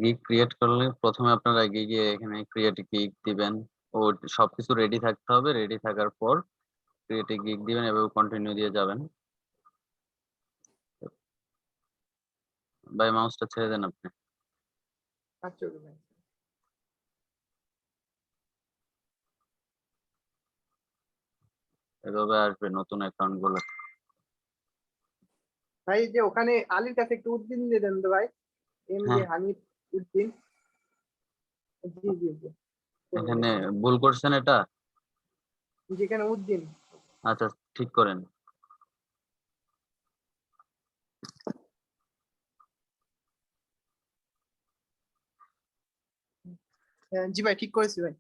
Gig create করলে প্রথমে আপনারা গিয়ে এখানে ক্রিয়েট গিগ দিবেন। ও সবকিছু রেডি থাকতে হবে, রেডি থাকার পর ক্রিয়েট গিগ দিবেন, এভাবে কন্টিনিউ দিয়ে যাবেন। ভাই মাউসটা ছেড়ে দেন আপনি। আচ্ছা ভাই। এভাবে আসবে নতুন অ্যাকাউন্ট গুলো। ভাই যে ওখানে আলীর কাছে একটু উদ্দিন দিয়ে দেন তো ভাই, এম যে হ্যাঁ, হানিফ উদ্দিন। জি জি জি। এখানে ভুল করছেন এটা। যেখানে উদ্দিন। আচ্ছা, ঠিক করেন। জি ভাই, ঠিক করেছি ভাই।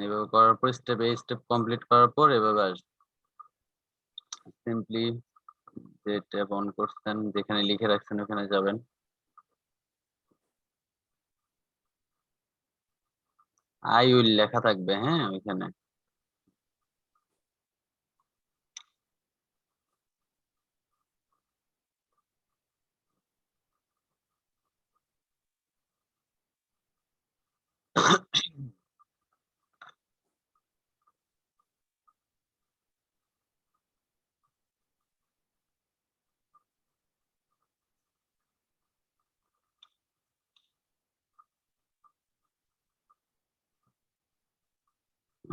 এভাবে করার পর স্টেপ স্টেপ কমপ্লিট করার পর এভাবে আসবে। সিম্পলি যে ট্যাব অন করছেন, যেখানে লিখে রাখছেন ওখানে যাবেন। আই উইল লেখা থাকবে, হ্যাঁ ওইখানে।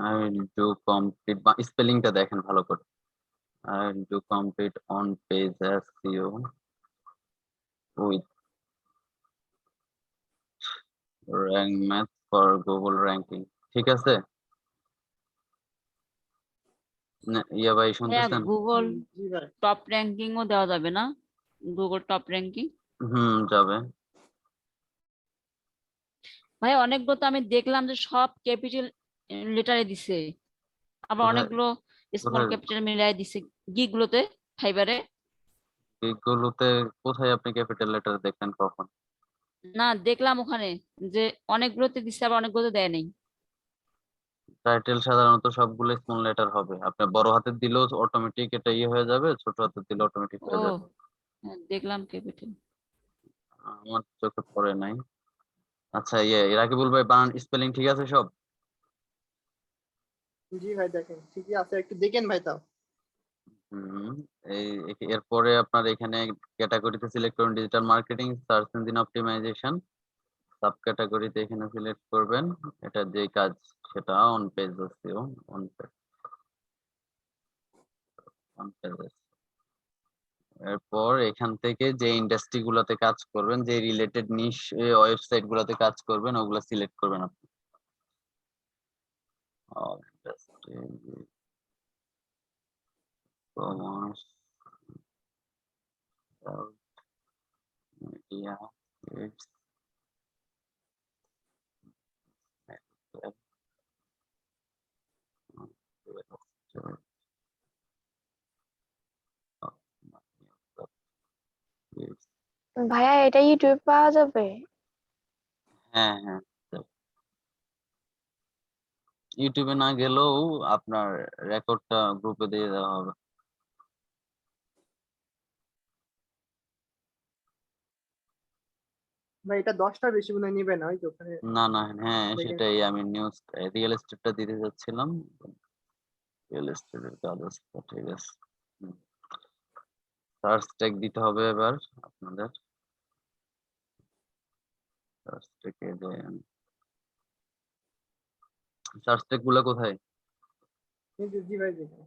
আই উইল ডু কমপ্লিট, স্পেলিংটা দেখেন ভালো করে। I will do complete on page SEO with rank math for Google ranking. ঠিক আছে? ইয়া ভাই হ্যাঁ, শুনতেছেন? গুগল জি ভাই। টপ র্যাঙ্কিং ও দেওয়া যাবে না? Google top ranking. যাবে। ভাই অনেকগুলো তো আমি দেখলাম যে সব ক্যাপিটাল লেটারে দিছে, আবার কোথায় অনেকগুলো স্মল কোথায় ক্যাপিটাল মিলাই দিছে গিগুলোতে, ফাইবারে। এগুলোতে কোথায় আপনি ক্যাপিটাল লেটার দেখেন কখন? না, দেখলাম ওখানে যে অনেকগুলোতে দিছে আবার অনেকগুলোতে দেয় নাই। টাইটেল সাধারণত সবগুলো স্মল লেটার হবে। আপনি বড় হাতের দিলেও অটোমেটিক এটা ইয়ে হয়ে যাবে, ছোট হাতের দিলে অটোমেটিক ও হয়ে যাবে। হ্যাঁ, দেখলাম ক্যাপিটাল। আমার চোখে পড়ে নাই। আচ্ছা, রাকিবুল ভাই, বানান স্পেলিং ঠিক আছে সব? জি ভাই, দেখেন ঠিকই আছে, একটু দেখেন ভাই তাও। হুম এই এরপরে আপনার এখানে ক্যাটাগরিতে সিলেক্ট করুন digital marketing search engine optimisation. Sub ক্যাটাগরিতে এখানে সিলেক্ট করবেন এটা যে কাজ, সেটা on page SEO, on page, on page. এরপর এখান থেকে যে ইন্ডাস্ট্রি গুলাতে কাজ করবেন, যে রিলেটেড নিশ ওয়েবসাইট গুলাতে কাজ করবেন, ওগুলা সিলেক্ট করবেন আপনি। ইন্ডাস্ট্রি, কমার্স, মিডিয়া, ভাইয়া এটা ইউটিউবে পাওয়া যাবে? হ্যাঁ হ্যাঁ, ইউটিউবে না গেলেও আপনার রেকর্ডটা গ্রুপে দিয়ে দেওয়া হবে। ভাই এটা 10টা বেশি মনে হয় নিবে না, ওই যে ওখানে না না, হ্যাঁ দেখেন। সেটাই আমি নিউজ রিয়েল এস্টেটটা দিতে যাচ্ছিলাম। রিয়েল এস্টেটের কাজ আছে তো, ঠিক আছে। সার্চ ট্যাগ দিতে হবে এবার আপনাদের। সার্চ ট্যাগে যে সার্চ ট্যাগ গুলা কোথায়? জি ভাই, দেখেন।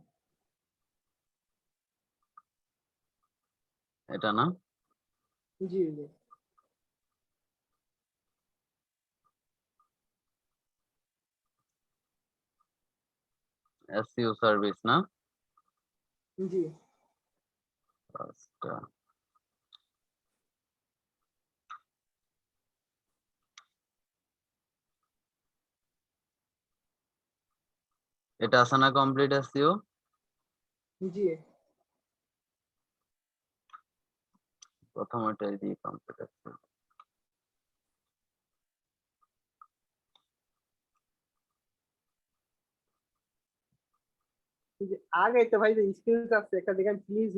এটা না? জি জি SEO সার্ভিস না? জি আচ্ছা, এটা আছে না কমপ্লিট SEO? জি প্রথম এটাই দিয়ে কমপ্লিট SEO। জি। আগে তো ভাই যে স্কিলস আছে একটা দেখেন প্লিজ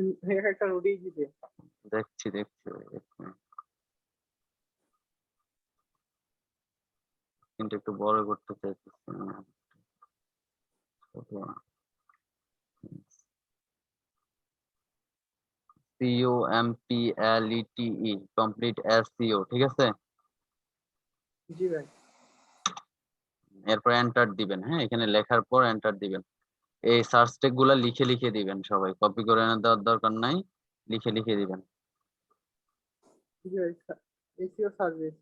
একটা রুটি দিতে। দেখছি দেখছি এক মিনিট। কিন্তু একটু বড় করতে চাইতেছি না। COMPLETE কমপ্লিট SEO, ঠিক আছে? জি ভাই এরপর এন্টার দিবেন। হ্যাঁ, এখানে লেখার পর এন্টার দিবেন। এই সার্চ ট্যাগ গুলা লিখে লিখে দিবেন, সবাই কপি করে এনে দেওয়ার দরকার নাই, লিখে লিখে দিবেন। জি ভাই এসিও সার্ভিস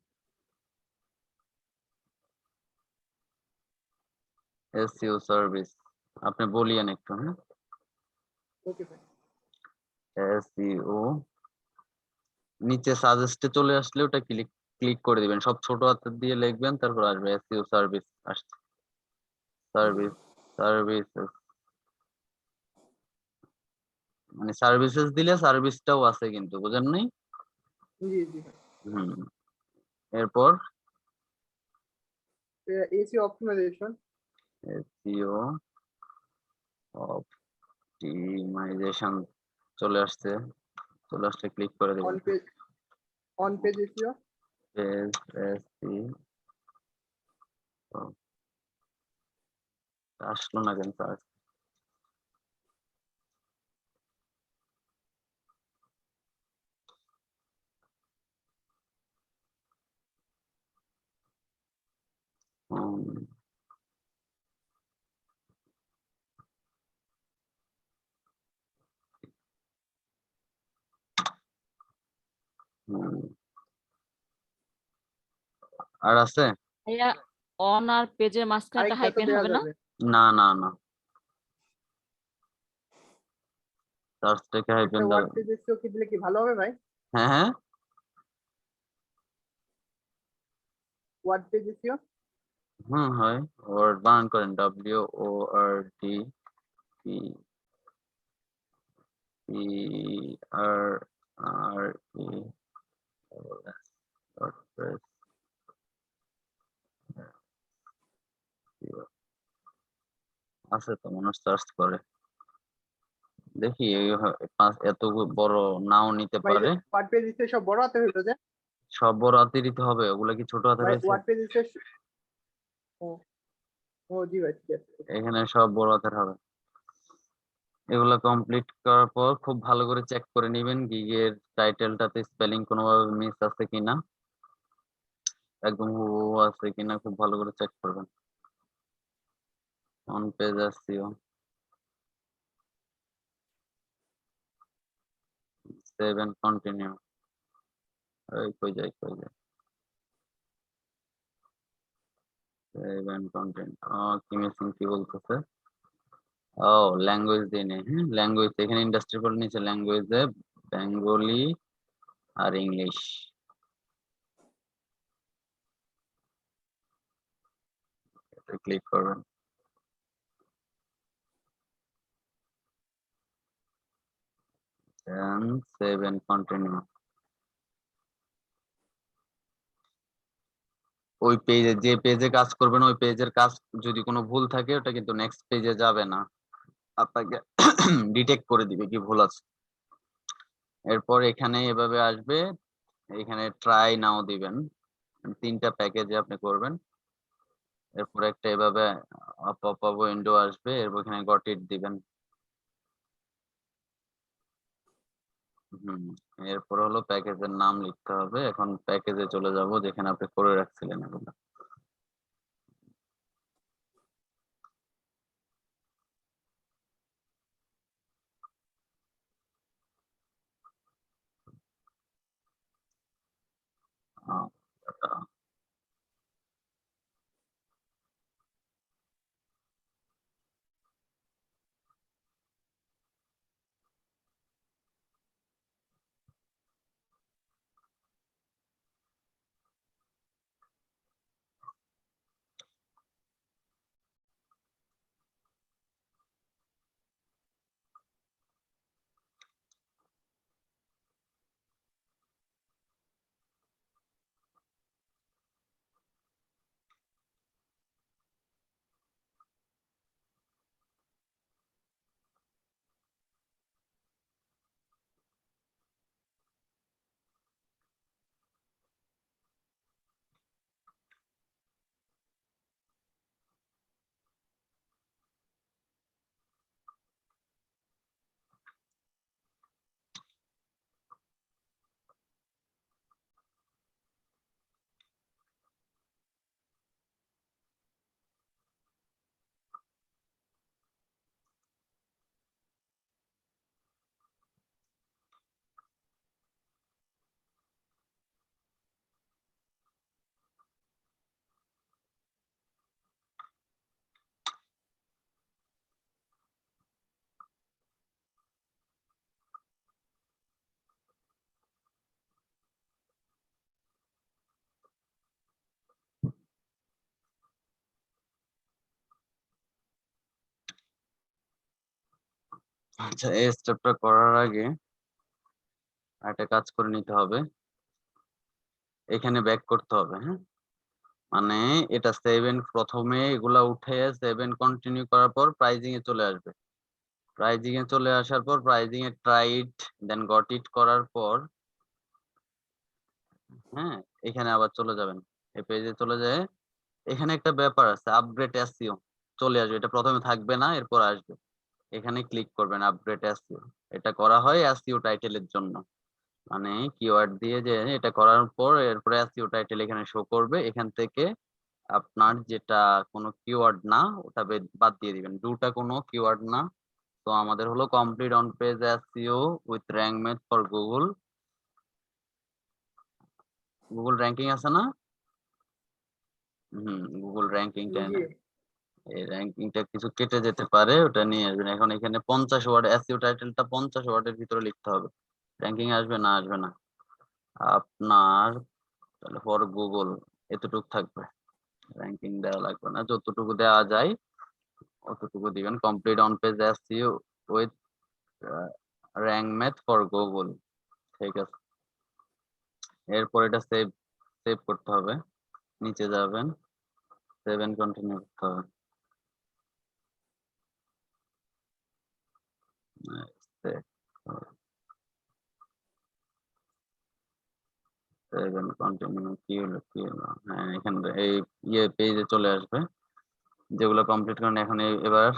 SEO সার্ভিস আপনি বলিয়েন একটু। হ্যাঁ, ওকে ভাই SEO নিচে সাজেস্টে চলে আসলে ওটা ক্লিক ক্লিক করে দিবেন, সব ছোট হাতের দিয়ে লিখবেন, তারপর আসবে SEO সার্ভিস। আসছে জি সার্ভিস, সার্ভিসেস, মানে সার্ভিসেস দিলে সার্ভিসটাও আছে কিন্তু, বুঝেন নাই? জি জি ভাই হুম, এরপর এসিও অপটিমাইজেশন SEO অপটিমাইজেশন চলে আসছে, চলে আসলে ক্লিক করে অন দিবেন। পেজ এসিও পেজ SEO আসলো না কেন স্যার? আর আছে? ভাইয়া অন আর পেজের মাঝখানে একটা আরেকটা তো হাইপেন দেওয়া হবে না? যাবে না না না, সার্চ থেকে একটা হাইপেন দাও। ওয়ার্ড পেজ এসিও কি দিলে কি ভালো হবে ভাই? হ্যাঁ হ্যাঁ, ওয়ার্ড পেজ এসিও হুম হয়। ওয়ার্ড বানান করেন, WORD PRRE WordPress। আছে তো মানুষ সার্চ করে, দেখি এত বড় নাও নিতে ভাই পারে। ওয়ার্ড পেজ এসিও সব বড় হাতে হইতো যে সব বড় হাতের দিতে হবে, ওগুলা কি ছোট হাতের ভাই হয়েছে? ওয়ার্ড পেজ এসিও ও ও জি ভাই ঠিক আছে এখানে সব বড় হাতের হবে। এগুলো কমপ্লিট করার পর খুব ভালো করে চেক করে নেবেন গিগের টাইটেলটাতে স্পেলিং কোনোভাবে মিস আছে কিনা, একদম হুবহু আছে কিনা খুব ভালো করে চেক করবেন। On page SEO, save and continue. এই কই যায় কই যায়, সেভ এন্ড কন্টিনিউ। কি মিসিং কি বলতেছে? ও ল্যাঙ্গুয়েজ দিয়ে নেই। হ্যাঁ, ল্যাঙ্গুয়েজ এখানে ইন্ডাস্ট্রি বলে নিচে ল্যাঙ্গুয়েজে বেঙ্গলি আর ইংলিশ। ক্লিক করবেন, দেন সেভ এন্ড কন্টিনিউ। ওই পেজে যে পেজে কাজ করবেন ওই পেজের কাজ যদি কোনো ভুল থাকে ওটা কিন্তু নেক্সট পেজে যাবে না, আপনাকে ডিটেক্ট করে দিবে কি ভুল আছে। এরপর এখানে এভাবে আসবে, এখানে ট্রাই নাও দিবেন, 3টা প্যাকেজে আপনি করবেন। এরপর একটা এভাবে পপ আপ উইন্ডো আসবে, এরপর এখানে গট ইট দিবেন। হুম, এরপর হলো প্যাকেজের নাম লিখতে হবে। এখন প্যাকেজে চলে যাব যেখানে আপনি করে রাখছিলেন এগুলো। আচ্ছা, আচ্ছা, এই স্টেপটা করার আগে একটা কাজ করে নিতে হবে। এখানে ব্যাক করতে হবে, হ্যাঁ? মানে এটা 7 প্রথমে এগুলা উঠে 7 কন্টিনিউ করার পর প্রাইজিং এ চলে আসবে। প্রাইজিং এ চলে আসার পর প্রাইজিং এ try it then got it করার পর, হ্যাঁ, এখানে আবার চলে যাবেন। এই পেজে চলে যায় এখানে একটা ব্যাপার আছে, আপগ্রেড এসইও চলে আসবে। এটা প্রথমে থাকবে না, এরপর আসবে। এখানে ক্লিক করবেন আপগ্রেড এসইও। এটা করা হয় এসইও টাইটেলের জন্য। মানে কিওয়ার্ড দিয়ে যে এটা করার পর এরপরে এসইও টাইটেল এখানে শো করবে। এখান থেকে আপনার যেটা কোনো কিওয়ার্ড না ওটা বাদ দিয়ে দিবেন। ডুটা কোনো কিওয়ার্ড না। তো আমাদের হলো complete on page SEO with rank math for Google. Google ranking আছে না? গুগল র‍্যাঙ্কিংটা জি এই র‍্যাঙ্কিংটা কিছু কেটে যেতে পারে, ওটা নিয়ে আসবেন। এখন এখানে 50 ওয়ার্ড এসইও টাইটেলটা 50 ওয়ার্ডের ভিতরে লিখতে হবে। র‍্যাঙ্কিং আসবে না? আসবে না। আপনার তাহলে ফর গুগল এতটুক থাকবে। র‍্যাঙ্কিং দেওয়া লাগবে না। যতটুকু দেওয়া যায় অতটুকু দিবেন। Complete on page SEO with rank math for Google. ঠিক আছে। এরপর এটা সেভ সেভ করতে হবে। নিচে যাবেন, 7 কন্টিনিউ করতে হবে। কন্টিনিউ কি হলো কি হলো? হ্যাঁ, এখানে এই পেজে চলে আসবে। যেগুলো কমপ্লিট করেন এখন এবার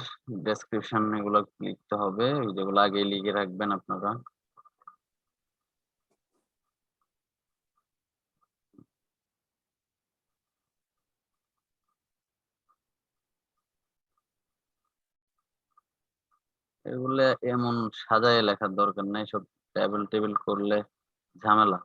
ডেসক্রিপশন এগুলো লিখতে হবে, যেগুলো আগে লিখে রাখবেন আপনারা। এগুলো এমন সাজায় লেখার দরকার নাই, সব টেবিল টেবিল করলে ঝামেলা।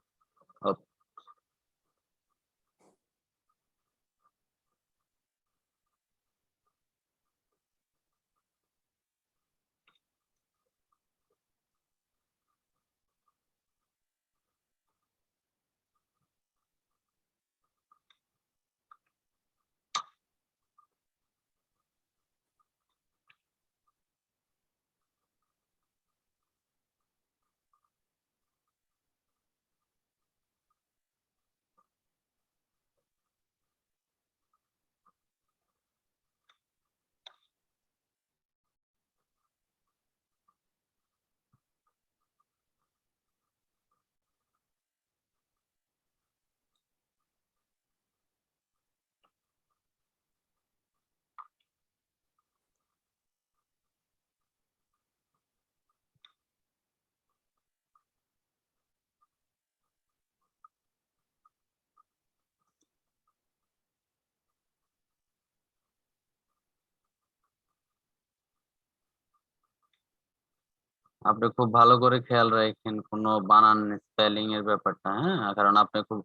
আপনি খুব ভালো করে খেয়াল রাখেন কোনো বানান স্পেলিং এর ব্যাপারটা, হ্যাঁ? কারণ আপনি খুব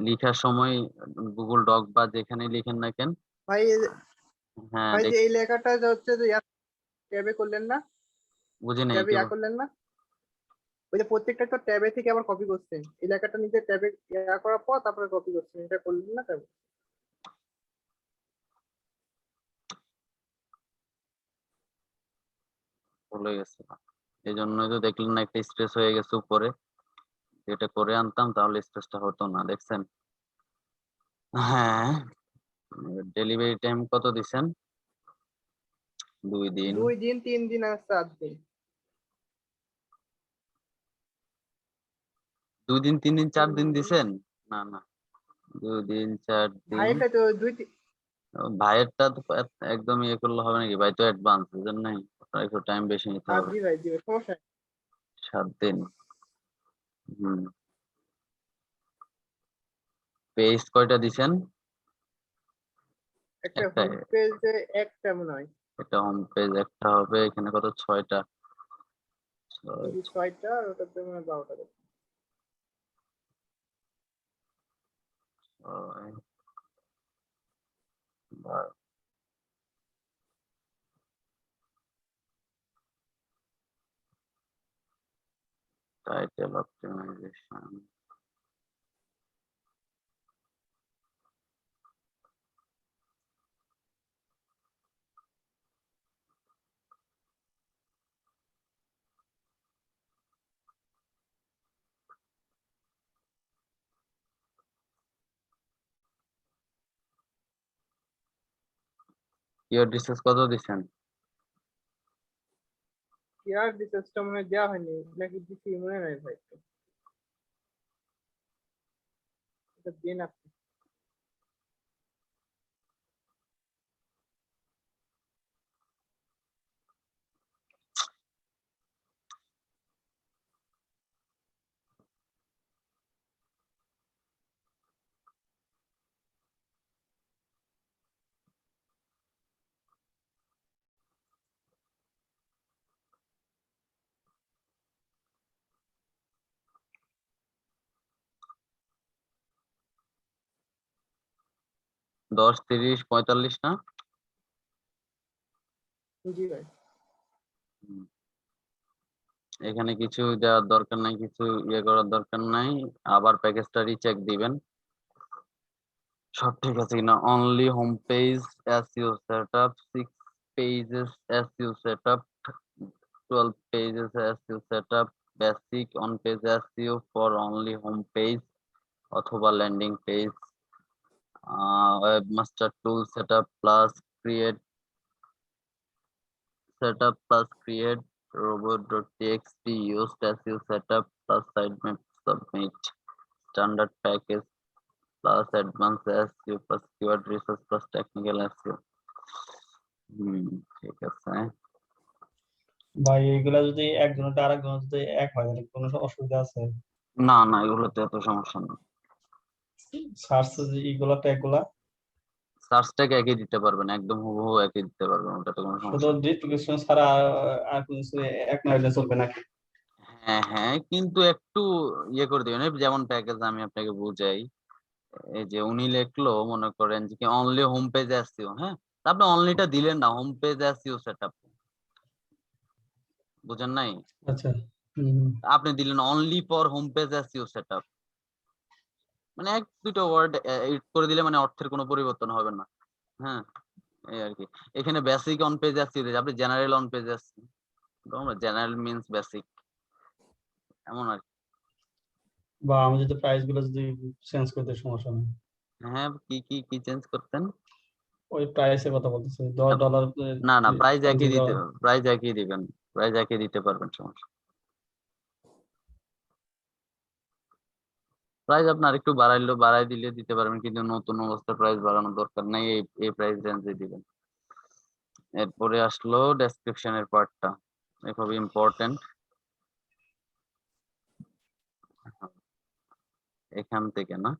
লিখার সময় গুগল ডক বা যেখানে লিখেন না কেন, ভাই হ্যাঁ ভাই যে এই লেখাটা যে হচ্ছে যে ট্যাবে করলেন না, বুঝি নেই ট্যাবে করলেন না, ওই যে প্রত্যেকটা তো ট্যাবে থেকে আবার কপি করছেন, এই লেখাটা নিজে ট্যাবে করার পর তারপরে কপি করছেন, এটা করলেন না ট্যাবে? ভুলে গেছে, এই জন্যই তো দেখলেন না একটা স্পেস হয়ে গেছে উপরে, এটা করে আনতাম তাহলে স্পেসটা হতো না, দেখছেন? হ্যাঁ, ডেলিভারি টাইম কত দিছেন? 2 দিন। 2 দিন, 3 দিন আর 4 দিন। 2 দিন, 3 দিন, 4 দিন 3 দিন। দিছেন? না না, 2 দিন 4 দিন। ভাইটা তো ভাইয়েরটা তো একদম ইয়ে করলে হবে নাকি? ভাই তো অ্যাডভান্স, বুঝেন নাই? আপনার একটু টাইম বেশি নিতে হবে। জি ভাই, জি ভাই, সমস্যা নেই। 7 দিন। হুম। পেজ কয়টা দিছেন? একটা একটাই। হোম পেজে একটা মনে হয়। এটা হোম পেজ একটা হবে, এখানে কত? 6টা। জি 6টা, আর ওটাতে মনে হয় 12টা। 12। Title optimisation. কিওয়ার্ড রিসার্চ কত দিছেন? কেয়ার ডিটেলসটা মনে হয় দেওয়া হয়নি, নাকি দিছি মনে নাই ভাই, এটা দিন আপনি। 10, 30, 45 না? জি ভাই। হুম। এখানে কিছু দেওয়ার দরকার নাই, কিছু ইয়ে করার দরকার নাই। আবার প্যাকেজটা রিচেক দিবেন সব ঠিক আছে কিনা। Only home page SEO setup, 6 pages SEO setup, 12 pages SEO setup, basic on page SEO for only home page অথবা landing page, webmaster tool setup plus create robot.txt used SEO setup plus sitemap submit, standard package plus advanced SEO plus keyword research plus technical SEO। ঠিক আছে। ভাই এগুলা যদি একজনের আরেকজন যদি এক হয় তাহলে কোনো অসুবিধা আছে? না না, এগুলোতে এত সমস্যা নেই। সার্চ এগুলা ট্যাগ গুলা সার্চ ট্যাগ একই দিতে পারবেন, একদম হুবহু একই দিতে পারবেন, ওটাতে কোনো শুধু সমস্যা নেই। ডিসক্রিপশন ছাড়া আর কোনো কিছু এক না হলে চলবে নাকি? হ্যাঁ হ্যাঁ, কিন্তু একটু ইয়ে করে দিবেন, এই যেমন প্যাকেজ আমি আপনাকে বুঝাই। এই যে উনি লিখলো মনে করেন যে কি অনলি হোম পেজ এসইও, হ্যাঁ, তা আপনি অনলিটা দিলেন না, হোম পেজ এসইও সেটআপ, বুঝেন নাই? আচ্ছা। হম। আপনি দিলেন only for home page SEO setup, মানে এক দুটো ওয়ার্ড এডিট করে দিলে মানে অর্থের কোনো পরিবর্তন হবে না। হ্যাঁ, এই আর কি। এখানে বেসিক অন পেজ এসইও দিয়েছে, আপনি general on page SEO, general means basic, এমন আর কি। বা আমি যদি প্রাইস গুলো যদি চেঞ্জ করতে সমস্যা নেই? হ্যাঁ, কি কি কি চেঞ্জ করতেন? ওই প্রাইসের কথা বলতেছি, $10। না না, প্রাইস একই দিতে, $0। প্রাইস একই দিবেন, প্রাইস একই দিতে পারবেন, সমস্যা। প্রাইস আপনার একটু বাড়াইলো, বাড়াই দিলে দিতে পারবেন, কিন্তু নতুন অবস্থায় প্রাইস বাড়ানোর দরকার নাই, এই প্রাইস রেঞ্জে দিবেন। এরপরে আসলো ডেসক্রিপশনের পার্টটা, খুব ইম্পর্টেন্ট। এখান থেকে না,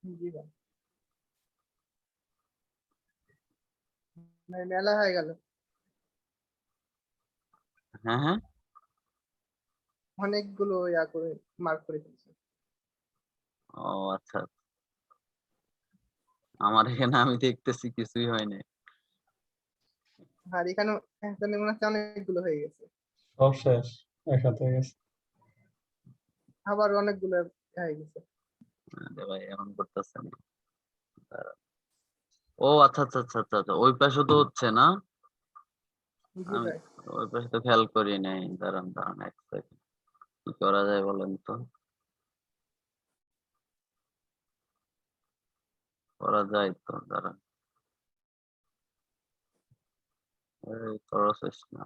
জি ভাই, ভাই মেলা হয়ে গেল, হ্যাঁ হ্যাঁ, অনেকগুলো ইয়া করে মার্ক করে দিয়েছে। ও আচ্ছা, আমার এখানে আমি দেখতেছি কিছুই হয়নি। আর এখানে মনে হচ্ছে অনেকগুলো হয়ে গেছে, সব শেষ একসাথে হয়ে গেছে। আবার অনেকগুলো হয়ে গেছে। আরে ভাই এমন করতেছেন। ও আচ্ছা আচ্ছা আচ্ছা আচ্ছা আচ্ছা, ওই পাশে তো হচ্ছে না, জি আমি ভাই। ওই পাশে তো খেয়াল করি নাই। দাঁড়ান দাঁড়ান এক সেকেন্ড, কি করা যায় বলেন তো? করা যায় তো, দাঁড়ান। এই প্রসেস না।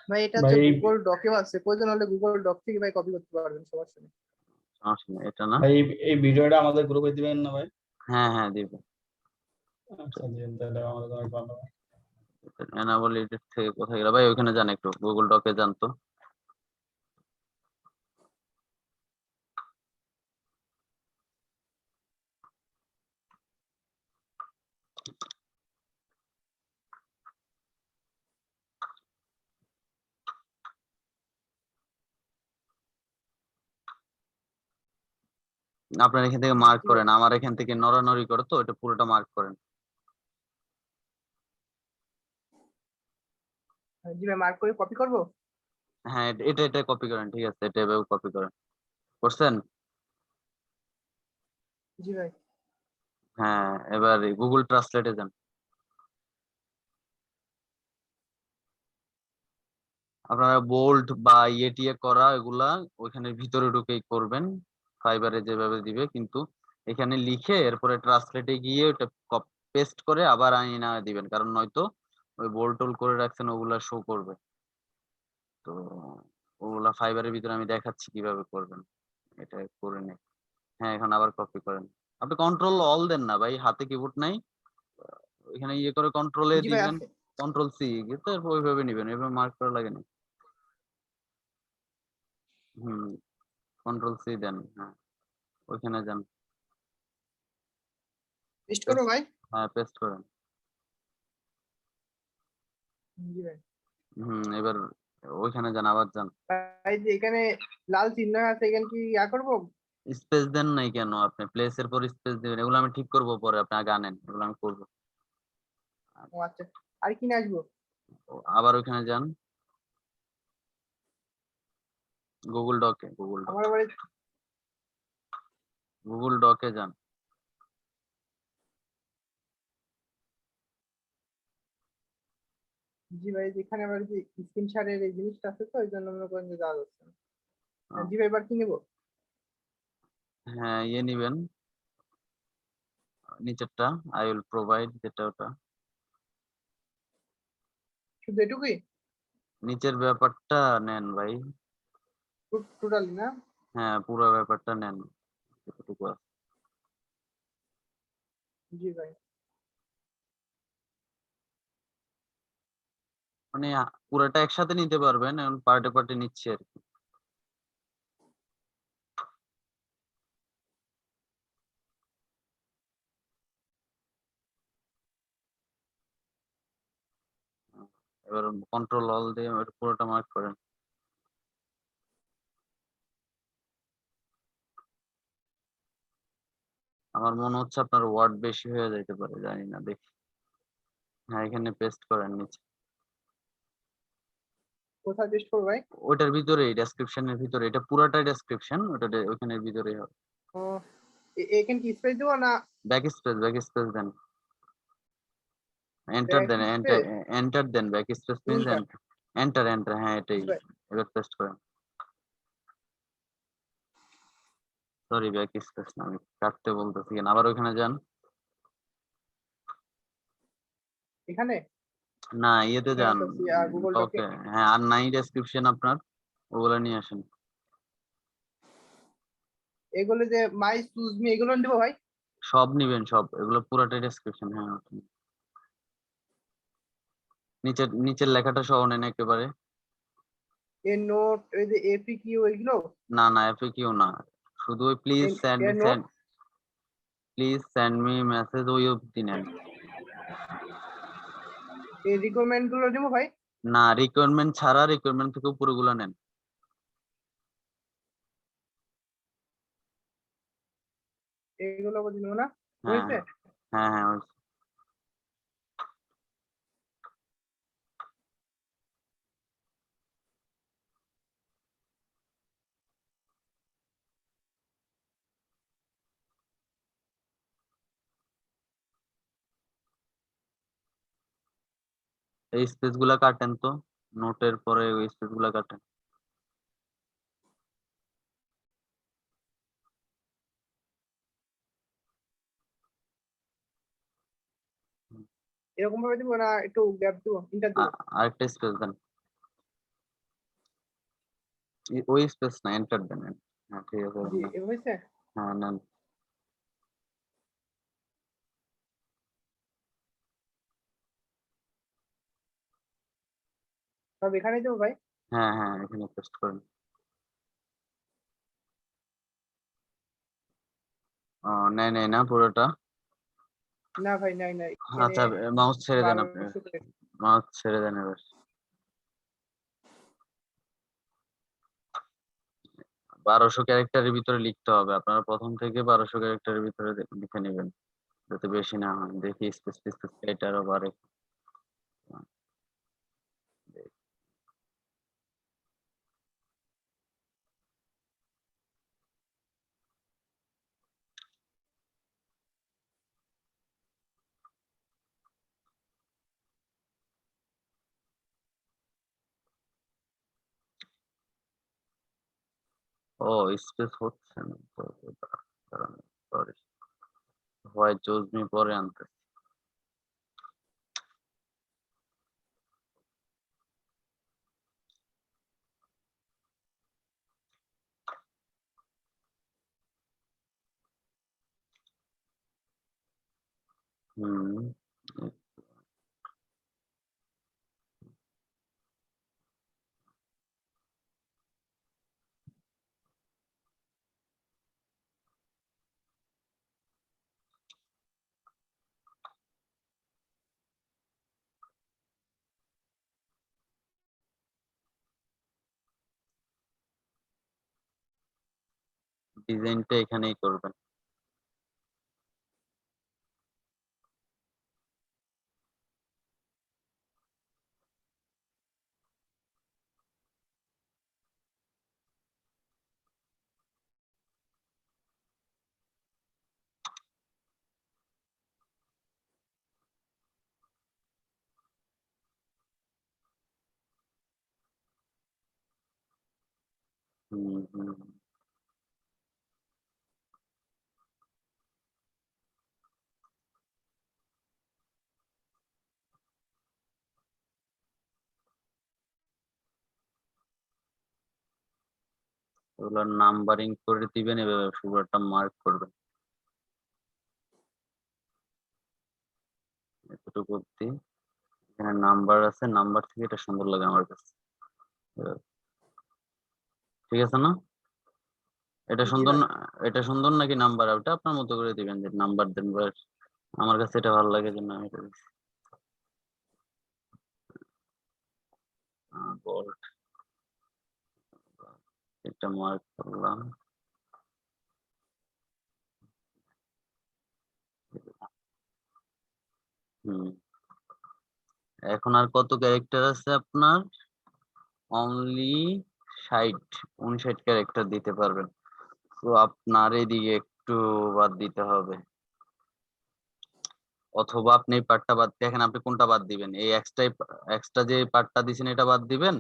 ভাই এটা ভাই হচ্ছে এই গুগল ডকেও আছে, প্রয়োজন হলে গুগল ডক থেকে ভাই কপি করতে পারবেন, সমস্যা নেই। সমস্যা নেই, এটা না। ভাই এই ভিডিওটা আমাদের গ্রুপে দিবেন না ভাই? হ্যাঁ হ্যাঁ দিব। আচ্ছা দিবেন, তাহলে আমাদের অনেক ভালো হয়। এনাবল এডিট থেকে কোথায় গেল ভাই? ওইখানে যান, একটু গুগল ডকে যান তো। আপনার এখান থেকে মার্ক জি ভাই। করেন, আমার এখান থেকে নড়ানড়ি করে তো এটা পুরোটা মার্ক করেন। জি ভাই, মার্ক করে কপি করবো। হ্যাঁ এটা এটা কপি করেন, ঠিক আছে, এটা এভাবে কপি করেন। করছেন? জি ভাই। হ্যাঁ, এবার গুগল ট্রান্সলেটে যান। আপনারা বোল্ড বা ইয়ে করা এগুলা ওইখানে ভিতরে ঢুকেই করবেন, ফাইবারে যেভাবে দিবে, কিন্তু এখানে লিখে এরপরে ট্রান্সলেটে গিয়ে ওটা পেস্ট করে আবার আইনা দিবেন, কারণ নয়তো ওই বোল্ড টোল করে রাখছেন ওগুলা শো করবে। তো ওগুলা ফাইবারের ভিতরে আমি দেখাচ্ছি কিভাবে করবেন, এটা করে নে। হ্যাঁ এখন আবার কপি করেন। আপনি কন্ট্রোল অল দেন না ভাই, হাতে কিবোর্ড নাই, এখানে ইয়ে করে কন্ট্রোলে জি ভাই দিবেন, আছে। কন্ট্রোল সি, তো ওইভাবে নিবেন, এভাবে মার্ক করা লাগে না। হুম, কন্ট্রোল সি দেন, হ্যাঁ ওইখানে যান। পেস্ট করবো পেস্ট, ভাই। হ্যাঁ পেস্ট করেন। জি ভাই। এবার ওইখানে যান, আবার যান। ভাই যে এখানে লাল চিহ্ন আছে, এখানে কি করবো? স্পেস দেন নাই কেন? আপনি প্লেসের পর স্পেস দিবেন, এগুলো আমি ঠিক করবো পরে, আপনি আগে আনেন, এগুলো আমি করবো। ও আচ্ছা, আর কি নিয়ে আসবো? আবার ওইখানে যান, গুগল ডকে, গুগল ডক, আমার আবার গুগল ডকে যান। জি ভাই, যেখানে আবার যে স্ক্রিন শটের এই জিনিসটা আছে তো, এই জন্য মনে করেন যে যাওয়া যাচ্ছে না। আহ, জি ভাই, এবার কি নেবো? হ্যাঁ ইয়ে নিবেন, নিচেরটা, আই উইল প্রোভাইড, যেটা ওটা শুধু এটুকুই? নিচের ব্যাপারটা নেন ভাই। টোটালি না? হ্যাঁ পুরো ব্যাপারটা নেন, যতটুকু আছে। জি ভাই। মানে পুরোটা একসাথে নিতে পারবেন, এখন পার্টে পার্টে নিচ্ছে আর কি। এবার কন্ট্রোল অল দিয়ে পুরোটা মার্ক করেন। আমার মনে হচ্ছে আপনার ওয়ার্ড বেশি হয়ে যাইতে পারে, জানি না, দেখি। হ্যাঁ এখানে পেস্ট করেন নিচে, কোথায় পেস্ট করবো ভাই? ওটার ভিতরেই, ডেসক্রিপশনের ভিতরে, এটা পুরাটাই ডেসক্রিপশন, ওটা ওখানের ভিতরেই হবে। ও, এখানে কি স্পেস দেবো না? ব্যাক স্পেস দেন, এন্টার ব্যাক দেন, এন্টার, স্পেস? এন্টার দেন, back space means enter? Enter, enter, হ্যাঁ এটাই। জি ভাই। এবার পেস্ট করেন। সরি ব্যাক স্পেস না, আমি কাটতে বলতেছি কেন, আবার ওইখানে যান। এখানে না ইয়েতে যান, গুগল ডকে। ওকে, হ্যাঁ আর নাই ডেসক্রিপশন আপনার, ওগুলা নিয়ে আসেন। এগুলো যে মাই চুজ মি, এগুলো দেবো ভাই? সব নিবেন, সব এগুলো পুরাটাই ডেসক্রিপশন, হ্যাঁ ওটা। নিচের নিচের লেখাটা সহ নেন একেবারে। এর নোট, এই যে এপিকিউ, এগুলো? না না এফএকিউ না, শুধু ওই এর note? Please send me message ওই অবধি নেন। এই রিকোয়ারমেন্ট গুলো দেবো ভাই? না, রিকোয়ারমেন্ট ছাড়া রিকোয়ারমেন্ট থেকে পুরোগুলো নেন। এইগুলো দিব না? হ্যাঁ হয়েছে? হ্যাঁ হ্যাঁ হয়েছে। এই স্পেস গুলা কাটেন তো, নোটের পরে ওই স্পেস গুলা কাটেন। এরকম ভাবে দিব না একটু গ্যাপ দিব, ইন্টার দিব? আরেকটা স্পেস দেন, ওই স্পেস না, এন্টার দেন। হ্যাঁ ঠিক আছে, জি নেন। হয়েছে? হ্যাঁ নেন। সব এখানেই দেবো ভাই? হ্যাঁ হ্যাঁ এখানে পেস্ট করেন। নেই নেই না পুরোটা। না ভাই নাই নাই, আচ্ছা মাউস ছেড়ে দেন আপনি, 1200 করে। মাউস ছেড়ে দেন এবার। 1200 ক্যারেক্টারের ভিতরে লিখতে হবে, আপনারা প্রথম থেকে 1200 ক্যারেক্টারের ভিতরে লিখে নেবেন, যাতে বেশি না হয়। দেখি স্পেস স্পেস এটারও বাড়ে। ও স্পেস হচ্ছে না তো, সরি, হোয়াইট চুজ মি পরে আনতে। হুম, ডিজাইনটা এখানেই করবেন। হুম হুম। ওগুলো নাম্বারিং করে দিবেন, এভাবে পুরোটা মার্ক করবেন এতটুকু অব্দি। এখানে নাম্বার আছে, নাম্বার থেকে এটা সুন্দর লাগে আমার কাছে। ঠিক আছে না? এটা জি সুন্দর ভাই। না? এটা সুন্দর নাকি নাম্বার? ওটা আপনার মতো করে দিবেন, যে নাম্বার দেন ব্যাস। আমার কাছে এটা ভালো লাগে, জন্য আমি এটা দিচ্ছি। বোল্ড, এটা মার্ক করলাম। হুম, এখন আর কত ক্যারেক্টার আছে আপনার? অনলি 59 ক্যারেক্টার দিতে পারবেন। তো আপনার এদিকে একটু বাদ দিতে হবে, অথবা আপনি এই পার্টটা বাদ, দেখেন আপনি কোনটা বাদ দিবেন। এই এক্সট্রা যে পার্টটা দিছেন এটা বাদ দিবেন,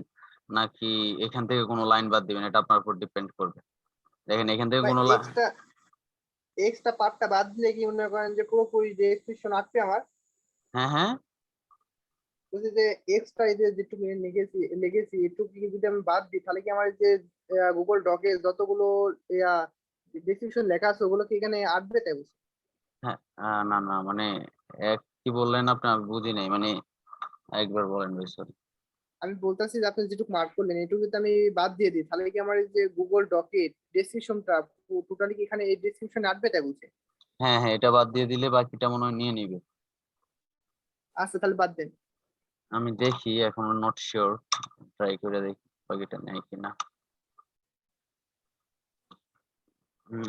নাকি এখান থেকে কোনো লাইন বাদ দিবেন, এটা আপনার উপর ডিপেন্ড করবে। দেখেন এখান থেকে ভাই কোনো এক্সট্রা পার্টটা বাদ দিলে কি মনে করেন যে পুরোপুরি ডেসক্রিপশন আসবে আমার? হ্যাঁ হ্যাঁ বলছি যে এক্সট্রা এই যে যেটুকু লিখেছি লিখেছি এটুকু কি যদি আমি বাদ দিই তাহলে কি আমার এই যে গুগল ডকে যতগুলো ডেসক্রিপশন লেখা আছে ওগুলো কি এখানে আসবে তাই বলছি? হ্যাঁ। না না মানে কি বললেন আপনি? আমি বুঝি নাই, মানে একবার বলেন ভাই, সরি। আমি বলতেছি যে আপনি যেটুকু মার্ক করলেন এটুকু যদি আমি বাদ দিয়ে দিই তাহলে কি আমার এই যে গুগল ডকে ডেসক্রিপশনটা টোটালি কি এখানে এই ডেসক্রিপশন আসবে তাই বলছে? হ্যাঁ হ্যাঁ, এটা বাদ দিয়ে দিলে বাকিটা মনে হয় নিয়ে নিবে। আচ্ছা তাহলে বাদ দেন। আমি দেখি এখনো নট শিওর, ট্রাই করে দেখি বাকিটা নেই কিনা।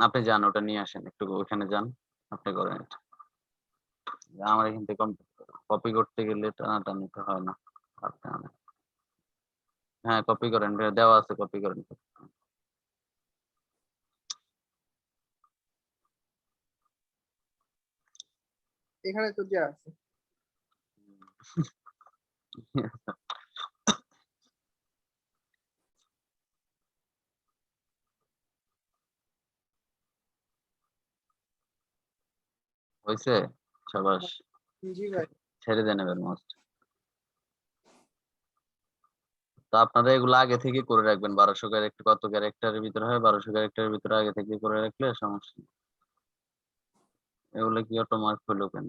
আপনি যান ওটা নিয়ে আসেন, একটু ওখানে যান, আপনি করেন এটা। আমার এখান থেকে কপি করতে গেলে টানাটানিতে হয় না। আপনি হ্যাঁ কপি করেন, দেওয়া আছে, কপি করেন। এখানে তো দেওয়া আছে। হয়েছে, সাবাস, জি ভাই। ছেড়ে দেন এবার মোস্ট। তো আপনারা এগুলো আগে থেকে করে রাখবেন, 1200 ক্যারেক্টার, কত ক্যারেক্টারের ভিতরে হয়, 1200 ক্যারেক্টারের ভিতরে আগে থেকে করে রাখলে সমস্যা নেই। এগুলো কি অটো মার্ক হলো কেন?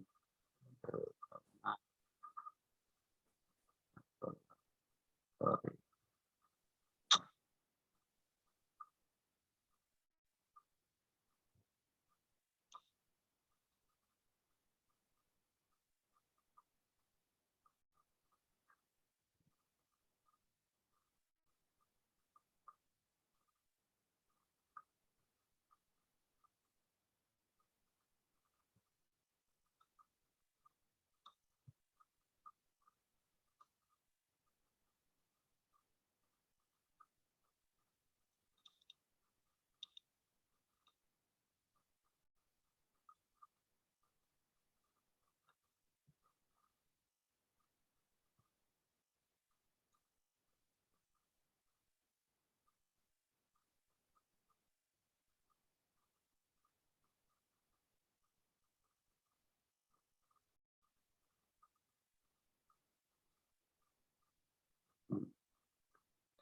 Sorry.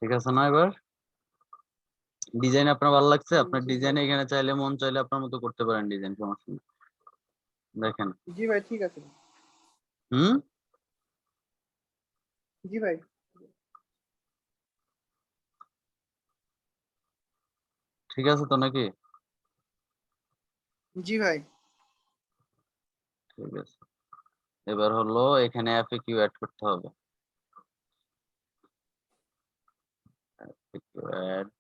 ঠিক আছে না? এবার ডিজাইন আপনার ভালো লাগছে? আপনার জি ডিজাইন ভাই। এখানে চাইলে, মন চাইলে আপনার মতো করতে পারেন ডিজাইন, সমস্যা নেই। দেখেন। জি ভাই ঠিক আছে। হুম, জি ভাই। ঠিক আছে তো নাকি? জি ভাই। ঠিক আছে, এবার হলো এখানে FAQ অ্যাড করতে হবে। FAQ অ্যাড,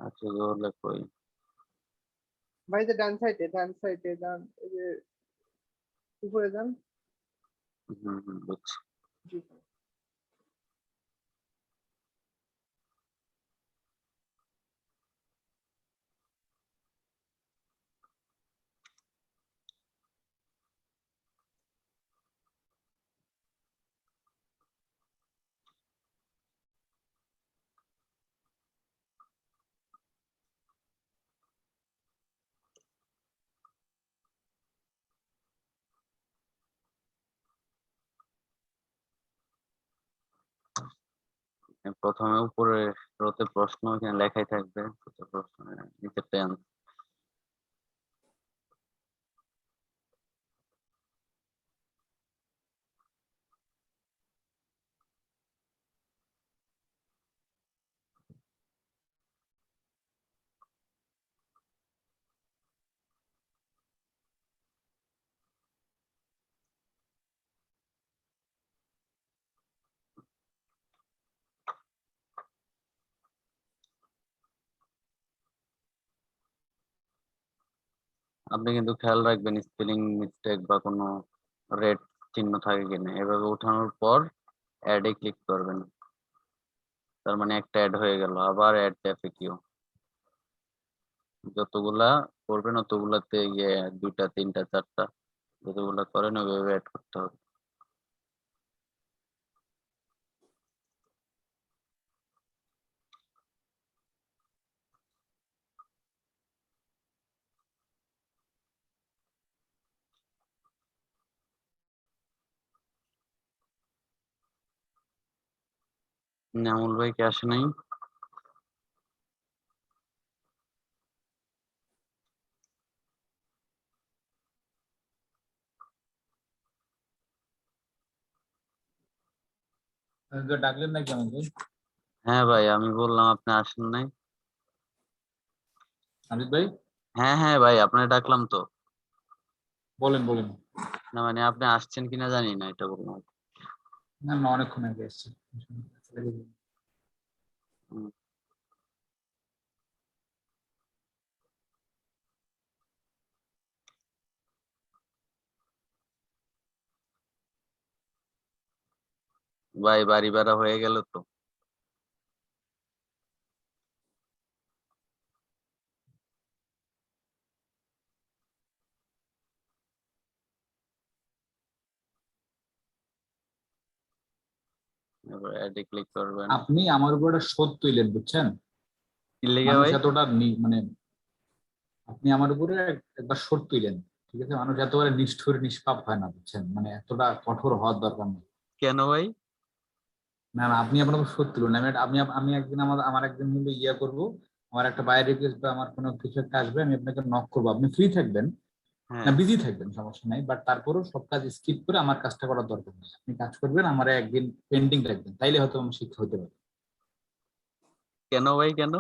আচ্ছা হলে কই? ভাই যে ডান সাইডে, ডান এই যে উপরে যান। বুঝছি। জি ভাই। প্রথমে উপরে রোতে প্রশ্ন এখানে লেখাই থাকবে, প্রশ্ন নিচেরটা answer। আপনি কিন্তু খেয়াল রাখবেন স্পেলিং মিস্টেক বা কোনো রেড চিহ্ন থাকে কিনা। এভাবে উঠানোর পর অ্যাড এ ক্লিক করবেন, তার মানে একটা অ্যাড হয়ে গেল। আবার অ্যাড FAQ, যতগুলা করবেন অতগুলাতে গিয়ে 2টা 3টা 4টা যতগুলা করেন ওইভাবে অ্যাড করতে হবে। নামুল ভাই কি আসে নাই? ডাকলেন নাকি আমাকে? হ্যাঁ ভাই, আমি বললাম আপনি আসেন নাই। সামিদ ভাই হ্যাঁ হ্যাঁ ভাই, আপনাকে ডাকলাম তো। বলেন বলেন। না মানে আপনি আসছেন কিনা জানি না, এটা বললাম। না না অনেকক্ষণ আগে এসেছি। হুম। ভাই বাড়ি ভাড়া হয়ে গেল তো? এবার অ্যাডে ক্লিক করবেন। আপনি আমার উপর একটা শোধ তুইলেন বুঝছেন, কি লেগে মানুষ ভাই? এতটা মানে আপনি আমার উপরে একবার শোধ তুইলেন, ঠিক আছে, মানুষ এতবারে নিষ্ঠুর নিষ্পাপ হয় না বুঝছেন, মানে এতটা কঠোর হওয়ার দরকার নেই। কেন ভাই? না না আপনি আপনার উপর শোধ তুলুন, আমি একদিন আমার একদিন কিন্তু ইয়ে করবো, আমার একটা বাইরে রিকোয়েস্ট বা আমার কোনো কিছু একটা আসবে, আমি আপনাকে নক করবো, আপনি ফ্রি থাকবেন না হ্যাঁ বিজি থাকবেন সমস্যা নাই, বাট তারপরেও সব কাজ স্কিপ করে আমার কাজটা করার দরকার নেই, আপনি কাজ করবেন, আমার একদিন পেন্ডিং রাখবেন, তাইলে হয়তো আমার শিক্ষা হতে পারে। কেন ভাই কেন?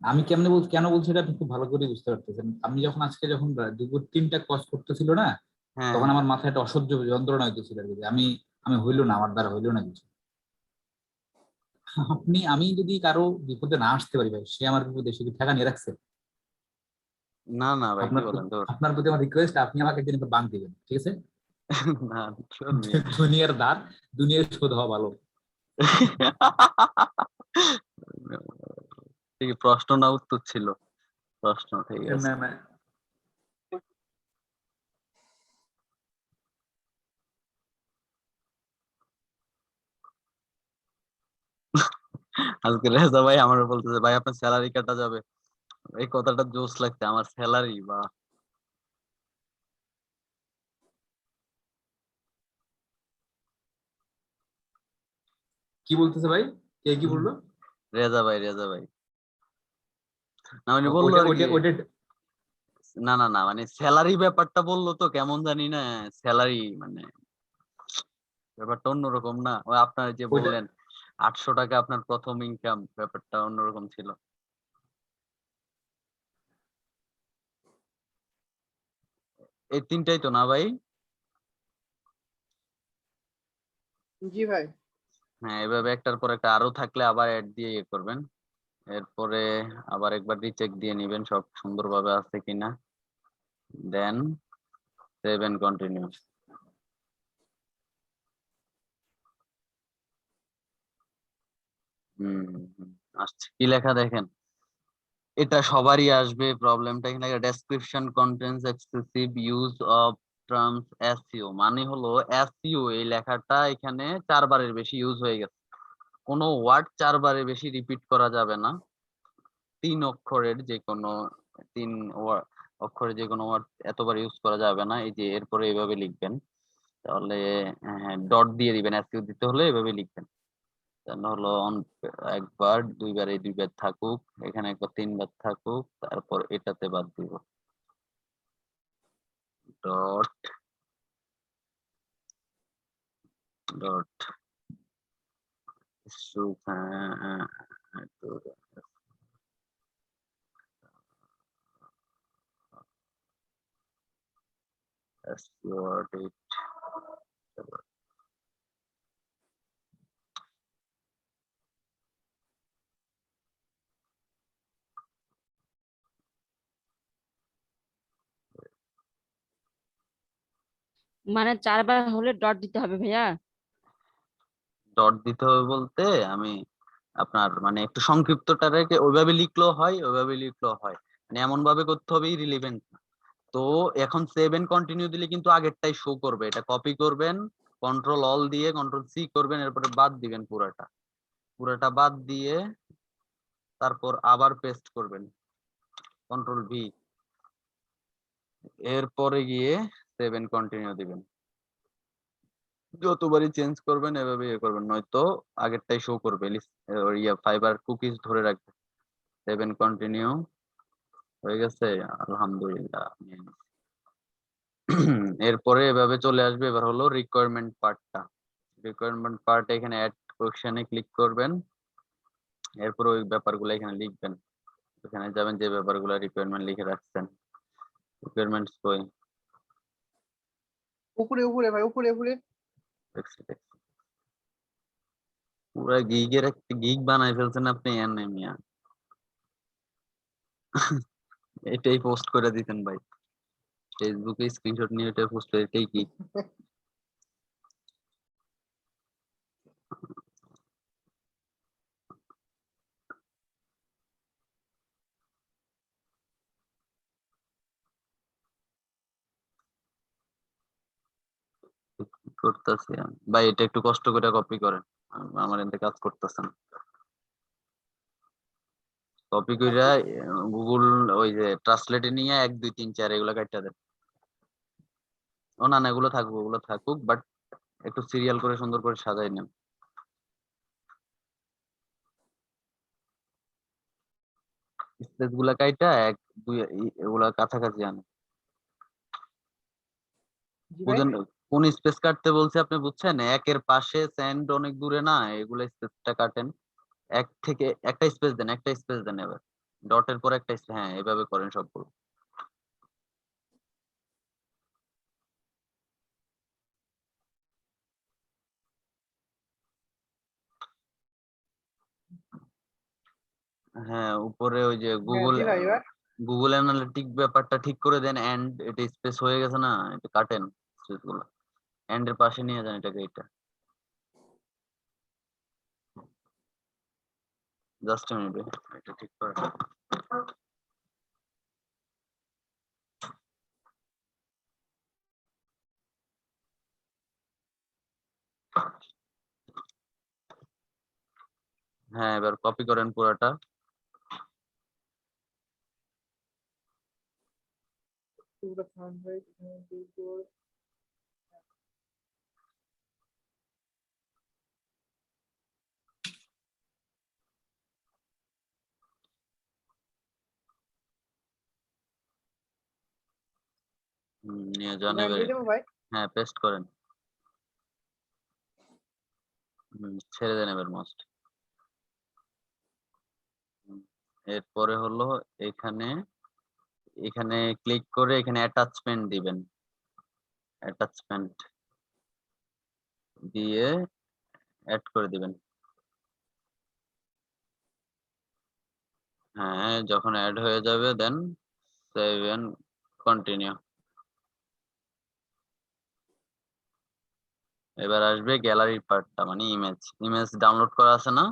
আমি কেন বলছি এটা আপনি খুব ভালো করে বুঝতে পারতেছেন। আমি যখন দুপুর 3টা ক্রস করতেছিল না, হ্যাঁ তখন আমার মাথায় একটা অসহ্য যন্ত্রণা হইতেছিল আর কি, যে আমি হইলো না, আমার দ্বারা হইলো না কিছু। আমি যদি কারো বিপদে না আসতে পারি ভাই, সে আমার বিপদে সে কি ঠেকা নিয়ে রাখছে? না না ভাই, কি আপনার বলেন তো? আপনার প্রতি আমার রিকোয়েস্ট, আপনি আমাকে একদিন বাং দিবেন, ঠিক আছে? না শুনি। দুনিয়ার দ্বার, দুনিয়ার শোধ হওয়া ভালো। ঠিক প্রশ্ন না উত্তর ছিল? প্রশ্ন, ঠিক আছে। না না আজকে রেজা ভাই আমার বলতেছে ভাই আপনার স্যালারি কাটা যাবে। এই কথাটা জোস লাগছে, আমার স্যালারি বা। কি বলতেছে ভাই, কে কি বললো? রেজা ভাই, রেজা ভাই। না মানে বললো ওইটা আর কি। ওইটা ওইটা না না না মানে স্যালারি ব্যাপারটা বললো তো কেমন জানি না। স্যালারি মানে ব্যাপারটা অন্যরকম না, ওই আপনার যে ওইটা বললেন 800 টাকা আপনার প্রথম ইনকাম, ব্যাপারটা অন্যরকম ছিল। এই তিনটাই তো না ভাই? জি ভাই। হ্যাঁ, এভাবে একটার পর একটা আরো থাকলে আবার অ্যাড দিয়ে ইয়ে করবেন। এরপরে আবার একবার রিচেক দিয়ে নিবেন সব সুন্দরভাবে আছে কিনা, দেন সেভ এন্ড কন্টিনিউ। আসছে কি লেখা দেখেন। এটা সবারই আসবে, প্রবলেমটা এখানে description contents excessive use of terms SEO, মানে হলো এসইও এই লেখাটা এখানে 4বারের বেশি ইউজ হয়ে গেছে। কোনো ওয়ার্ড 4বারের বেশি রিপিট করা যাবে না। 3 অক্ষরের যে কোনো 3 অক্ষরের যে কোনো ওয়ার্ড এতবার ইউজ করা যাবে না। এই যে এরপরে এভাবে লিখবেন, তাহলে হ্যাঁ ডট দিয়ে দিবেন, এসইও দিতে হলে এভাবে লিখবেন। তাহলে হলো একবার, দুইবার, এই 2বার থাকুক, এখানে একবার 3বার থাকুক, তারপর এটাতে বাদ দিব ডট ডট মানে 4বার হলে ডট দিতে হবে ভাইয়া? ডট দিতে হবে বলতে আমি আপনার মানে একটু সংক্ষিপ্তটা রেখে ওইভাবে লিখলেও হয়, ওইভাবে লিখলেও হয়, মানে এমন ভাবে করতে হবে রিলিভেন্ট। তো এখন সেভ এন্ড কন্টিনিউ দিলে কিন্তু আগেরটাই শো করবে, এটা কপি করবেন, কন্ট্রোল অল দিয়ে কন্ট্রোল সি করবেন, এরপরে বাদ দিবেন পুরাটা, পুরাটা বাদ দিয়ে তারপর আবার পেস্ট করবেন, কন্ট্রোল ভি, এরপরে গিয়ে সেভ এন্ড কন্টিনিউ দিবেন। যতবারই চেঞ্জ করবেন এভাবে ইয়ে করবেন, নয়তো আগেরটাই শো করবে, ফাইবার কুকিজ ধরে রাখবে। সেভ এন্ড কন্টিনিউ হয়ে গেছে, আলহামদুলিল্লাহ। এরপরে এভাবে চলে আসবে। এবার হলো রিকোয়ারমেন্ট পার্টটা। রিকোয়ারমেন্ট পার্ট এখানে অ্যাড কোয়েশ্চেনে ক্লিক করবেন, এরপর ওই ব্যাপারগুলো এখানে লিখবেন। এখানে যাবেন যে ব্যাপারগুলো রিকোয়ারমেন্ট লিখে রাখছেন। রিকোয়ারমেন্টস কই? উপরে উপরে ভাই, উপরে উপরে। দেখছি। পুরা গিগের একটা গিগ বানাই ফেলছেন আপনি এনে মিয়া। এটাই পোস্ট করে দিতেন ভাই। ফেসবুকে স্ক্রিনশট নিয়ে এটা পোস্ট করে এটাই কি? করতেছি আমি। ভাই এটা একটু কষ্ট করে কপি করেন। আমার এতে কাজ করতেছে না। কপি কইরা গুগল ওই যে ট্রান্সলেটে নিয়ে 1 2 3 4 এগুলা কাটটা দেন। ও না না এগুলো থাকবো, ওগুলো থাকুক, বাট একটু সিরিয়াল করে সুন্দর করে সাজাই নেন। স্পেস গুলা কাইটা 1 2 এগুলা কাছাকাছি আনে। জি ভাই। বুঝেন কোন স্পেস কাটতে বলছে আপনি বুঝছেন? 1 এর পাশে স্যান্ড অনেক দূরে না, এগুলা স্পেসটা কাটেন। 1 থেকে একটা স্পেস দেন, একটা স্পেস দেন এবার। ডটের পর একটা হ্যাঁ, এভাবে করেন সবগুলো। হ্যাঁ, উপরে ওই যে হ্যাঁ জি ভাই, এবার গুগল অ্যানালিটিক ব্যাপারটা ঠিক করে দেন। এন্ড এটা স্পেস হয়ে গেছে না, এটা কাটেন স্পেস গুলো। এন্ড এর পাশে নিয়ে যান এটাকে, এটা জাস্ট মিনিট, এটা ঠিক করে। হ্যাঁ, এবার কপি করেন পুরাটা। পুরো ফান ভাই, Google। নিয়ে যান হ্যাঁ এবার। দিয়ে দেবো ভাই। হ্যাঁ, পেস্ট করেন। ছেড়ে দেন এবার মোস্ট। এরপরে হলো এখানে এখানে ক্লিক করে এখানে অ্যাটাচমেন্ট দিবেন। অ্যাটাচমেন্ট দিয়ে অ্যাড করে দিবেন। হ্যাঁ, যখন অ্যাড হয়ে যাবে দেন সেভ এন্ড কন্টিনিউ। এবার আসবে গ্যালারির পার্টটা, মানে ইমেজ ডাউনলোড করা আছে না?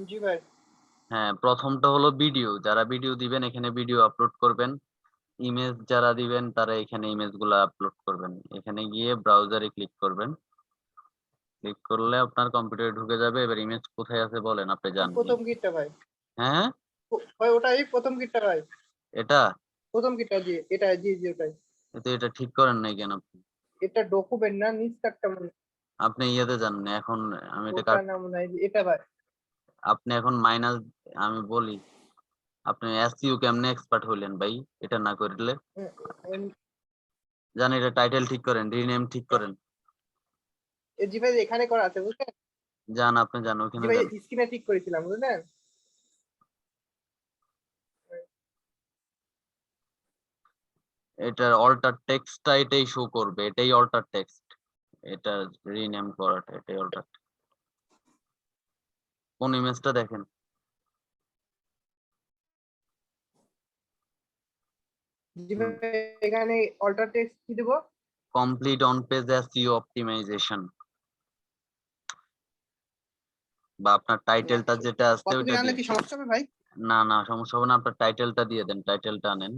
জি ভাই। হ্যাঁ, প্রথমটা হলো ভিডিও। যারা ভিডিও দিবেন এখানে ভিডিও আপলোড করবেন। ইমেজ যারা দিবেন তারা এখানে ইমেজ গুলা আপলোড করবেন। এখানে গিয়ে ব্রাউজারে ক্লিক করবেন। ক্লিক করলে আপনার কম্পিউটারে ঢুকে যাবে। এবার ইমেজ কোথায় আছে বলেন, আপনি এই জান। প্রথম গিটটা ভাই। হ্যাঁ, ভাই ওটাই প্রথম গিটটা ভাই। এটা প্রথম গিটটা, জি এটা, জি জি ওটাই। এটা ঠিক করেন নাই কেন আপনি? এটা ডকুমেন্ট না, নিচ কাটটা মনে হয়। আপনি ইয়েতে যান না, এখন আমি এটা ওটার নাম নাই, এটা ভাই। আপনি এখন মাইনাস, আমি বলি আপনি এসইও কেমনে এক্সপার্ট হইলেন ভাই এটা না করলে? জান, এটা টাইটেল ঠিক করেন, রিনেম ঠিক করেন। জি ভাই এখানে করা আছে বুঝলেন। যান, আপনি যান জি ওখানে ভাই যান। স্ক্রিনে ঠিক করেছিলাম বুঝলেন। এটার অল্টার টেক্সটটা এটাই শো করবে, এটাই অল্টার টেক্সট। এটা রিনেম করাটা এটাই অল্টার। কোন ইমেজটা দেখেন? জি ভাই এখানে অল্টার টেক্সট কি দেবো? Complete on page SEO optimisation, বা আপনার টাইটেলটা যেটা আছে কতদিন ওইটা আনলে দিয়ে। কি সমস্যা হবে ভাই? না না, সমস্যা হবে না, আপনার টাইটেলটা দিয়ে দেন, টাইটেলটা আনেন।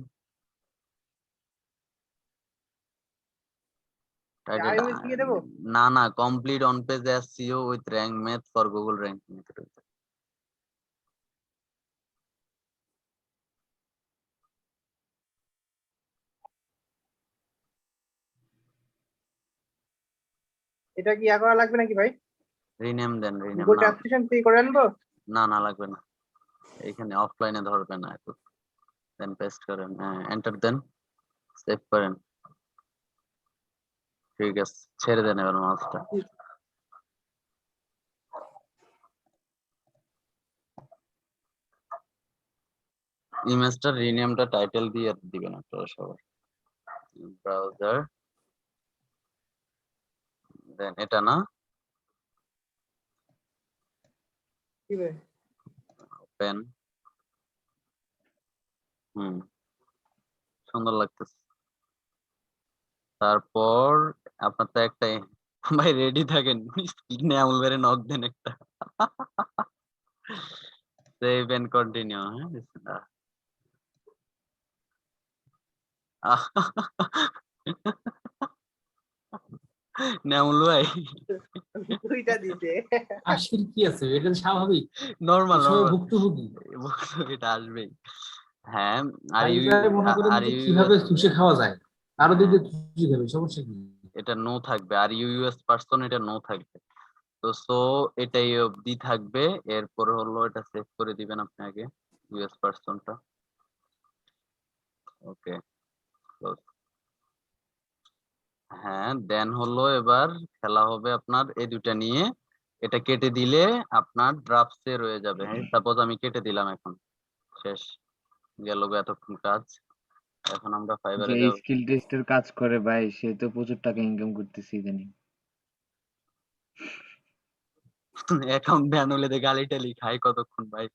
টাইটেলটা আইএমএস লিখে দেবো? না না, complete on page SEO with rank math for Google ranking. এটা কি করা লাগবে নাকি ভাই? রিনেম দেন, রিনেম। গুগল না ট্রান্সলেশন থেকে করে আনবো? না না, লাগবে না, এখানে অফলাইনে ধরবে না একটু। দেন পেস্ট করেন, হ্যাঁ এন্টার দেন, সেভ করেন। ঠিক আছে, ছেড়ে দেন এবার মাউসটা। ইমেজটা রিনেমটা টাইটেল দিয়ে দিবেন আপনারা সবাই। ব্রাউজার দেন এটা না কি ভাই? পেন সুন্দর লাগতেছে। তারপর আপনার তো একটাই ভাই রেডি থাকেন, স্ক্রিনে আমুল বেড়ে নক দেন একটা। Save and continue. হ্যাঁ বিসমিল্লাহ। নামুল ভাই দুইটা দিতে। আশির কি আছে, এটা তো স্বাভাবিক, নরমাল সবাই নরমাল ভুক্তভোগী। এটা আসবেই। হ্যাঁ আর ভাই ইউ এবারে মনে করেন আর যে ইউ কিভাবে চুষে খাওয়া যায়, আরো দিকে চুষে খাবে, সমস্যা কি? এটা নো থাকবে, আর ইউএস পার্সন এটা নো থাকবে। তো সো এটাই অবধি থাকবে। এরপর হলো এটা সেভ করে দিবেন আপনি আগে ইউএস পার্সনটা। ওকে হ্যাঁ দেন হলো এবার খেলা হবে আপনার এই দুইটা নিয়ে। এটা কেটে দিলে আপনার ড্রাফটসে রয়ে যাবে। হ্যাঁ সাপোজ আমি কেটে দিলাম, এখন শেষ গেল গো এতক্ষণ কাজ। এখন আমরা যে ফাইবারে যাব। স্কিল টেস্টের কাজ করে ভাই, সে তো প্রচুর টাকা ইনকাম করতেছে ইদানিং। অ্যাকাউন্ট ব্যান হলে তো গালি টালি খাই কতক্ষণ ভাই,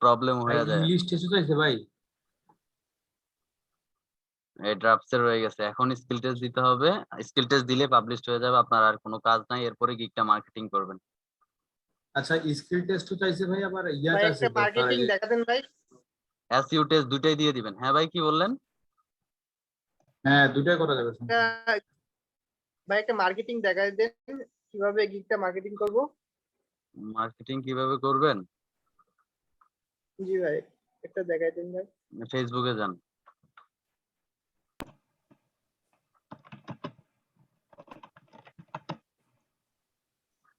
প্রবলেম ভাই হয়ে যায়। ইংলিশ টেস্ট চাইছে ভাই। এই ড্রাফটসে রয়ে গেছে, এখন স্কিল টেস্ট দিতে হবে। স্কিল টেস্ট দিলে পাবলিশড হয়ে যাবে, আপনার আর কোনো কাজ নাই। এরপরে গিগটা মার্কেটিং করবেন। আচ্ছা স্কিল টেস্ট চাইছে ভাই, আবার ইয়া ভাই চাইছে একটা ভাই, তার মার্কেটিং এই যে দেখাতেন ভাই। এসইউ টেস্ট দুটাই দিয়ে দিবেন। হ্যাঁ ভাই কি বললেন? হ্যাঁ দুটাই করা যাবে। ভাই একটা মার্কেটিং দেখাই দেন, কিভাবে গিগটা মার্কেটিং করব। মার্কেটিং কিভাবে করবেন? জি ভাই একটা দেখাই দেন ভাই। ফেসবুকে যান,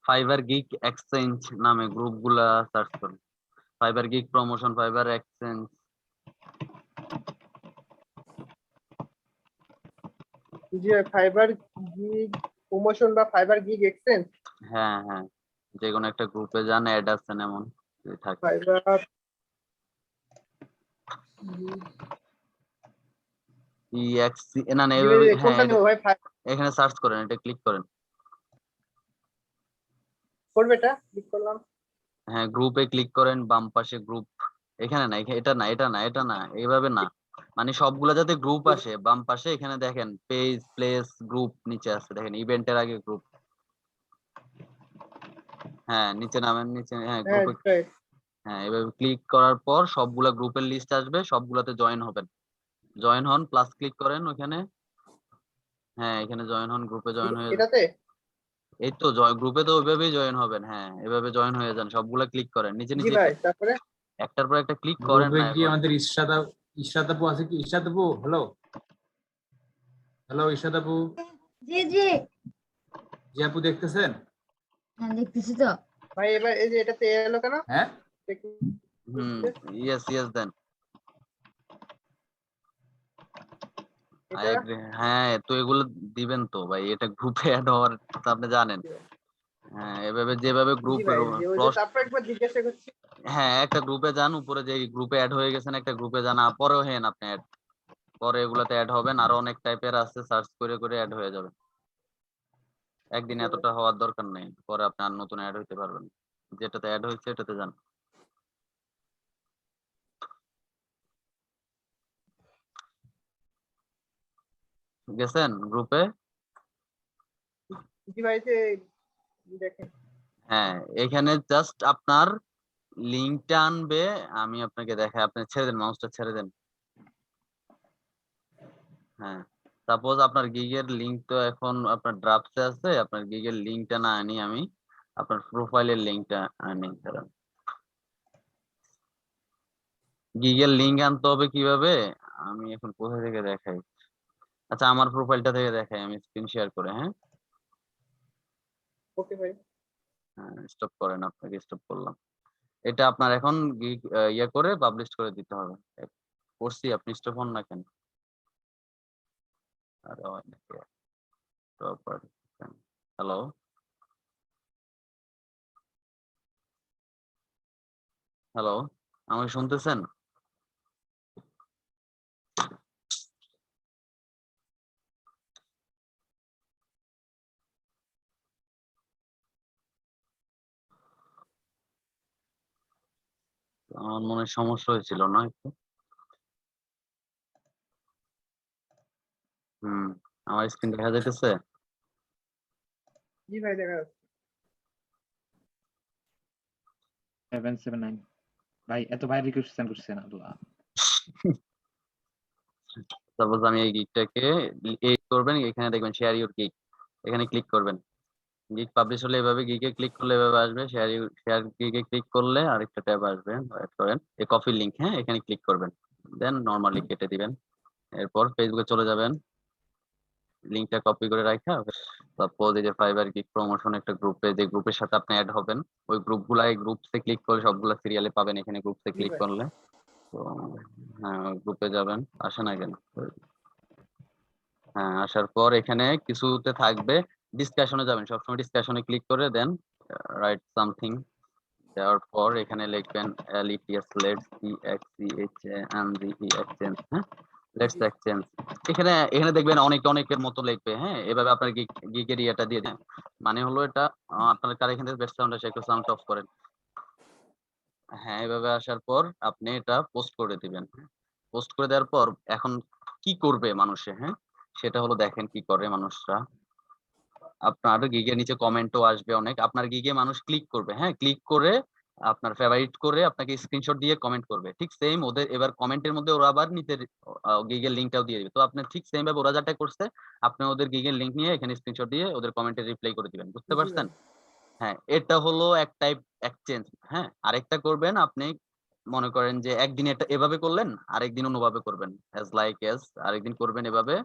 ফাইবার গিগ এক্সচেঞ্জ নামে গ্রুপগুলা সার্চ করুন। Fiverr gig promotion, Fiverr exchange. জি ভাই ফাইবার গিগ প্রমোশন বা ফাইবার গিগ এক্সচেঞ্জ। হ্যাঁ হ্যাঁ যে কোনো একটা গ্রুপে যান, অ্যাড আছেন এমন যদি থাকে। ফাইবার ইএক্সি না না জি এভাবে, ভাই হ্যাঁ কোনটা নেব ভাই? এখানে সার্চ করেন, এটা ক্লিক করেন। করবে এটা ক্লিক করলাম। হ্যাঁ গ্রুপে ক্লিক করেন, বাম পাশে গ্রুপ। এখানে না, এটা না, এটা না, এটা না, এইভাবে না। মানে সবগুলা যাতে গ্রুপ আসে, বাম পাশে এখানে দেখেন পেজ প্লেস গ্রুপ নিচে আছে, দেখেন ইভেন্টের আগে গ্রুপ। হ্যাঁ নিচে নামেন, নিচে হ্যাঁ হ্যাঁ গ্রুপে। ভাই হ্যাঁ এভাবে ক্লিক করার পর সবগুলা গ্রুপের লিস্ট আসবে, সবগুলাতে জয়েন হবেন। জয়েন হন, প্লাস ক্লিক করেন ওখানে। হ্যাঁ এখানে জয়েন হন, গ্রুপে জয়েন হয়ে যান। এটাতে। এই তো গ্রুপে তো ওইভাবেই জয়েন হবেন। হ্যাঁ এভাবে জয়েন হয়ে যান, সবগুলা ক্লিক করেন নিচে জি নিচে। ভাই তারপরে একটার পর একটা ক্লিক করেন গ্রুপে না গিয়ে এখন। আমাদের ইশরাত আপু আছে কি? ইশরাত আপু হ্যালো, হ্যালো ইশরাত আপু। জি জি, জি আপু দেখতেছেন? হ্যাঁ দেখতেছি তো। ভাই এবার এই যে এটাতে এলো কেন? হ্যাঁ হুম ইয়েস ইয়েস দেন। আই এটা এগ্রি। হ্যাঁ তো এগুলো দিবেন তো ভাই, এটা গ্রুপে অ্যাড হওয়ার তো আপনি জানেন। হ্যাঁ এভাবে যেভাবে জি গ্রুপের ভাই যে ওই যে তারপর একবার জিজ্ঞাসা করছি। হ্যাঁ একটা গ্রুপে যান, উপরে যে গ্রুপে অ্যাড হয়ে গেছেন একটা গ্রুপে যান, পরেও হেন আপনি অ্যাড, পরে এগুলাতে অ্যাড হবেন। আরো অনেক টাইপের আছে, সার্চ করে করে অ্যাড হয়ে যাবে। একদিন এতটা হওয়ার দরকার নেই, পরে আপনি আর নতুন অ্যাড হইতে পারবেন। যেটাতে অ্যাড হয়েছে এটাতে যান। গেছেন গ্রুপে? জি ভাই যে দেখেন। হ্যাঁ এখানে জাস্ট আপনার লিঙ্কটা আনবে। আমি আপনাকে দেখাই, আপনি ছেড়ে দেন, মাউসটা ছেড়ে দেন। হ্যাঁ সাপোজ আপনার গিগের লিংক তো এখন আপনার ড্রাফটসে আছে, আপনার গিগের লিংকটা না আনি আমি, আপনার প্রোফাইলের লিংকটা আনি। কারণ গিগের লিংক আনতে হবে কিভাবে, আমি এখন কোথা থেকে দেখাই। আচ্ছা আমার প্রোফাইলটা থেকে দেখাই, আমি স্ক্রিন শেয়ার করে। হ্যাঁ ওকে ভাই। স্টপ করেন, আপনাকে স্টপ করলাম। এটা আপনার এখন গিগ ইয়ে করে পাবলিশ করে দিতে হবে। করছি, আপনি স্টপ হন না কেন? আরে হ্যালো হ্যালো আমাকে শুনতেছেন? আমার মনে হয় সমস্যা হয়েছিল না একটু? আমার স্ক্রিন দেখা যাইতেছে? জি ভাই দেখা যাচ্ছে। 779 ভাই এত ভাই রিকোয়েস্ট সেন্ড করছেন আল্লাহ। সাপোজ আমি এই গিগটাকে এই করবেন, এখানে দেখবেন শেয়ার ইউর গিগ, এখানে ক্লিক করবেন। গিগ পাবলিশ হলে এভাবে, গিগে ক্লিক করলে এভাবে আসবে, শেয়ার গিগে ক্লিক করলে আরেকটা ট্যাব আসবে, ওয়েট করেন, এই কপি লিংক, হ্যাঁ এখানে ক্লিক করবেন, দেন নরমালি কেটে দিবেন। এরপর ফেসবুকে চলে যাবেন, লিংকটা কপি করে রাখা, সাপোজ এই যে ফাইবার গিগ প্রমোশন একটা গ্রুপে, যে গ্রুপের সাথে আপনি অ্যাড হবেন, ওই গ্রুপগুলা, এই গ্রুপসে ক্লিক করলে সবগুলা সিরিয়ালে পাবেন, এখানে গ্রুপসে জি ক্লিক ভাই। করলে। তো হ্যাঁ, গ্রুপে যাবেন, আসে না কেন? হ্যাঁ, আসার পর এখানে কিছুতে থাকবে, ডিসকাশনে যাবেন, সবসময় ডিসকাশনে ক্লিক করে দেন, রাইট সামথিং, দেওয়ার পর এখানে লিখবেন LETS, লেটস এক্সচেঞ্জ, হ্যাঁ লেটস জি এক্সচেঞ্জ। এখানে এখানে দেখবেন অনেকের মতো লিখবে, হ্যাঁ এভাবে আপনার গিগের ইয়েটা দিয়ে দেন, মানে হলো এটা আপনার কার এখান থেকে বেস্ট সাউন্ড আসে, একটু সাউন্ড অফ করেন। হ্যাঁ, এভাবে আসার পর আপনি এটা পোস্ট করে দিবেন। পোস্ট করে দেওয়ার পর এখন কি করবে মানুষে, হ্যাঁ সেটা হলো দেখেন কি করে মানুষরা। আপনার গিগের নিচে কমেন্টও আসবে অনেক, আপনার গিগে মানুষ ক্লিক করবে, হ্যাঁ ক্লিক করে আপনার ফেভারিট করে আপনাকে স্ক্রিনশট দিয়ে কমেন্ট করবে, ঠিক সেম ওদের এবার কমেন্টের মধ্যে ওরা আবার নিতে গিগের লিংকটাও দিয়ে দিবে। তো আপনি ঠিক সেম ভাবে ওরা যেটা করছে, আপনি ওদের গিগের লিংক নিয়ে এখানে স্ক্রিনশট দিয়ে ওদের কমেন্টে রিপ্লাই করে দিবেন, বুঝতে জি পারছেন? ভাই। হ্যাঁ, এটা হলো এক টাইপ এক্সচেঞ্জ। হ্যাঁ, আরেকটা করবেন আপনি, মনে করেন যে একদিন এটা এভাবে করলেন, আরেকদিন অন্যভাবে করবেন, আরেকদিন করবেন এভাবে,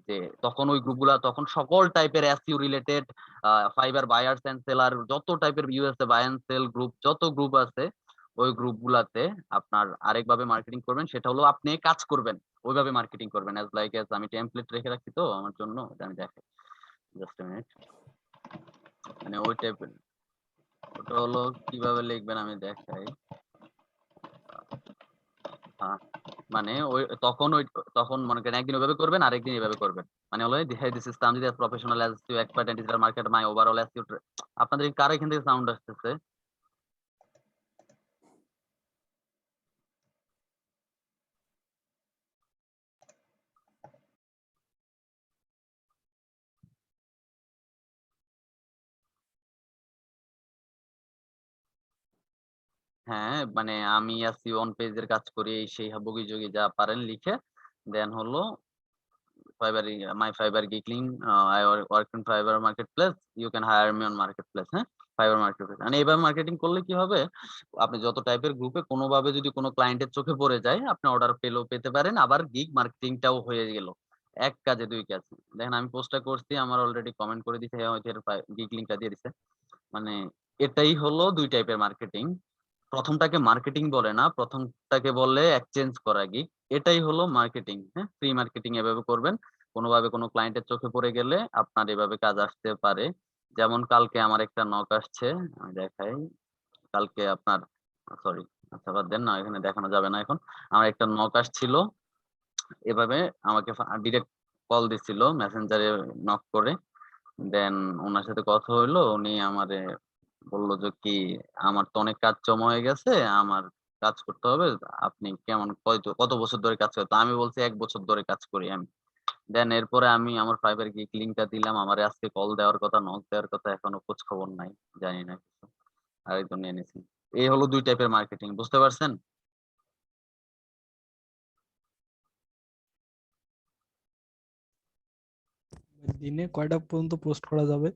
যে তখন ওই গ্রুপগুলা তখন সকল টাইপের SEO related, Fiverr buyers and seller, যত টাইপের USA buy and sell group, যত গ্রুপ আছে ওই গ্রুপগুলাতে আপনার আরেকভাবে মার্কেটিং করবেন, সেটা হলো আপনি কাজ করবেন, ওইভাবে মার্কেটিং করবেন। আমি টেমপ্লেট রেখে রাখছি তো আমার জন্য, এটা আমি দেখাই, জাস্ট এ মিনিট। মানে ওই টাইপের, ওটা হলো কিভাবে লিখবেন আমি দেখাই। হ্যাঁ, মানে তখন মনে করেন একদিন ওইভাবে করবেন, আরেকদিন এইভাবে করবেন, মানে হলো this is Tamjid as professional as to expert in digital market, my overall as to. আপনাদের কার এখান থেকে সাউন্ড আসতেছে? হ্যাঁ, মানে আমি আছি অন পেজের কাজ করি, এই সেই হাবুগি যা পারেন লিখে দেন হলো ফাইবার, মাই ফাইবার গিগলিং, I work in Fiverr market place, you can hire me on market place. হ্যাঁ, ফাইবার মার্কেট প্লেস, মানে এইভাবে মার্কেটিং করলে কি হবে, আপনি যত টাইপের গ্রুপে কোনোভাবে যদি কোনো ক্লায়েন্টের চোখে পড়ে যায়, আপনি অর্ডার পেতে পারেন, আবার গিগ মার্কেটিংটাও হয়ে গেল, এক কাজে দুই কাজ। দেখেন আমি পোস্টটা করছি, আমার অলরেডি কমেন্ট করে দিছে, হয়তো গিগ লিংকটা দিয়ে দিছে। মানে এটাই হলো দুই টাইপের মার্কেটিং। প্রথমটাকে মার্কেটিং বলে না, প্রথমটাকে বলে এক্সচেঞ্জ করা গিগ। এটাই হলো মার্কেটিং। হ্যাঁ, ফ্রি মার্কেটিং এভাবে করবেন, কোনোভাবে কোনো ক্লায়েন্টের চোখে পড়ে গেলে আপনার এভাবে কাজ আসতে পারে। যেমন কালকে আমার একটা নক আসছে, আমি দেখাই। কালকে আপনার, সরি, আচ্ছা বাদ দেন না, এখানে দেখানো যাবে না এখন। আমার একটা নক আসছিল, এভাবে আমাকে ডিরেক্ট কল দিছিল মেসেঞ্জারে নক করে, দেন ওনার সাথে কথা হইলো, উনি আমারে বললো যে কি, আমার তো অনেক কাজ জমা হয়ে গেছে, আমার কাজ করতে হবে, আপনি কেমন কত বছর ধরে কাজ করেন? তো আমি বলছি 1 বছর ধরে কাজ করি আমি। দেন এরপরে আমি আমার ফাইবার গিগ লিংকটা দিলাম, আমারে আজকে কল দেওয়ার কথা, নক দেওয়ার কথা, এখনো খোঁজ খবর নাই, জানি না কিছু, আরেকজন নিয়ে নিছি। এই হলো দুই টাইপের মার্কেটিং, বুঝতে পারছেন? দিনে কয়টা পর্যন্ত পোস্ট করা যাবে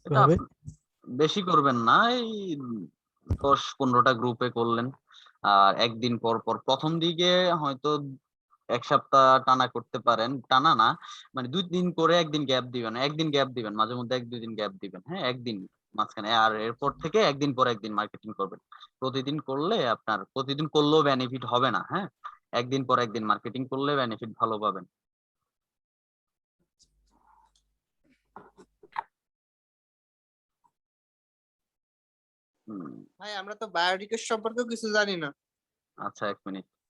এটা এভাবে? বেশি করবেন না, এই 10-15টা গ্রুপে করলেন, আর একদিন পর পর, প্রথম দিকে হয়তো 1 সপ্তাহ টানা করতে পারেন, টানা না, মানে 2 দিন করে একদিন গ্যাপ দিবেন, একদিন গ্যাপ দিবেন, মাঝে মধ্যে 1-2 দিন গ্যাপ দিবেন, হ্যাঁ একদিন মাঝখানে, আর এরপর থেকে একদিন পর একদিন মার্কেটিং করবেন। প্রতিদিন করলে আপনার, প্রতিদিন করলেও বেনিফিট হবে না, হ্যাঁ একদিন পর একদিন মার্কেটিং করলে বেনিফিট ভালো পাবেন। হুম। ভাই আমরা তো বায়ো রিকোয়েস্ট সম্পর্কেও কিছু জানি না। আচ্ছা 1 মিনিট।